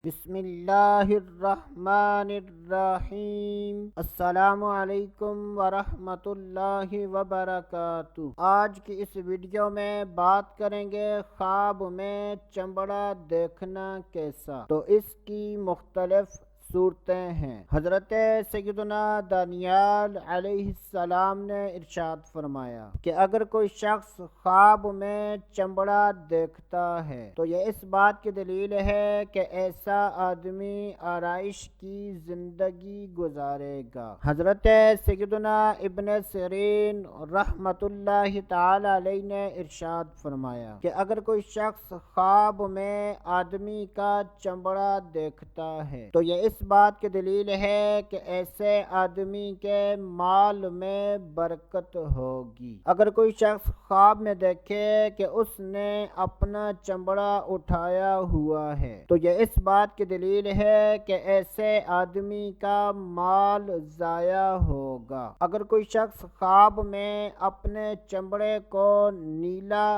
بسم اللہ الرحمن الرحیم۔ السلام علیکم ورحمۃ اللہ وبرکاتہ۔ آج کی اس ویڈیو میں بات کریں گے خواب میں چمڑا دیکھنا کیسا۔ تو اس کی مختلف صورتیں ہیں۔ حضرت سیدنا دانیال علیہ السلام نے ارشاد فرمایا کہ اگر کوئی شخص خواب میں چمڑا دیکھتا ہے تو یہ اس بات کی دلیل ہے کہ ایسا آدمی آرائش کی زندگی گزارے گا۔ حضرت سیدنا ابن سیرین رحمت اللہ تعالی علیہ نے ارشاد فرمایا کہ اگر کوئی شخص خواب میں آدمی کا چمڑا دیکھتا ہے تو یہ اس بات کی دلیل ہے کہ ایسے آدمی کے مال میں برکت ہوگی۔ اگر کوئی شخص خواب میں دیکھے کہ اس نے اپنا چمڑا اٹھایا ہوا ہے تو یہ اس بات کی دلیل ہے کہ ایسے آدمی کا مال ضائع ہوگا۔ اگر کوئی شخص خواب میں اپنے چمڑے کو نیلا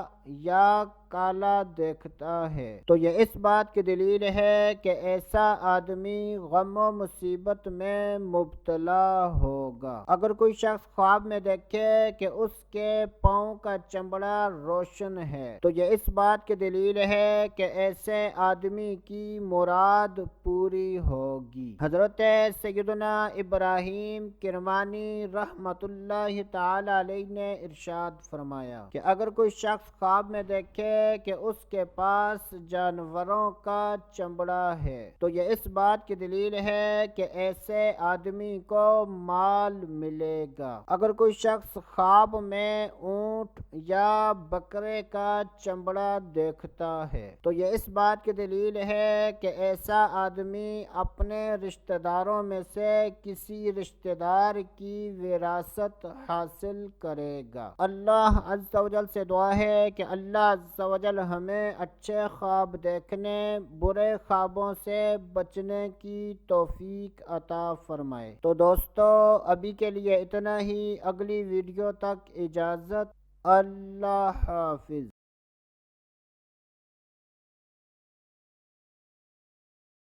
یا کالا دیکھتا ہے تو یہ اس بات کی دلیل ہے کہ ایسا آدمی غم و مصیبت میں مبتلا ہوگا۔ اگر کوئی شخص خواب میں دیکھے کہ اس کے پاؤں کا چمڑا روشن ہے تو یہ اس بات کی دلیل ہے کہ ایسے آدمی کی مراد پوری ہوگی۔ حضرت سیدنا ابراہیم کرمانی رحمت اللہ تعالی علیہ نے ارشاد فرمایا کہ اگر کوئی شخص خواب میں دیکھے کہ اس کے پاس جانوروں کا چمڑا ہے تو یہ اس بات کی دلیل ہے کہ ایسے آدمی کو مال ملے گا۔ اگر کوئی شخص خواب میں اونٹ یا بکرے کا چمڑا دیکھتا ہے تو یہ اس بات کی دلیل ہے کہ ایسا آدمی اپنے رشتہ داروں میں سے کسی رشتہ دار کی وراثت حاصل کرے گا۔ اللہ عز و جل سے دعا ہے کہ اللہ عز و جل ہمیں اچھے خواب دیکھنے، برے خوابوں سے بچنے کی توفیق عطا فرمائے۔ تو دوستو ابھی کے لیے اتنا ہی، اگلی ویڈیو تک اجازت، اللہ حافظ۔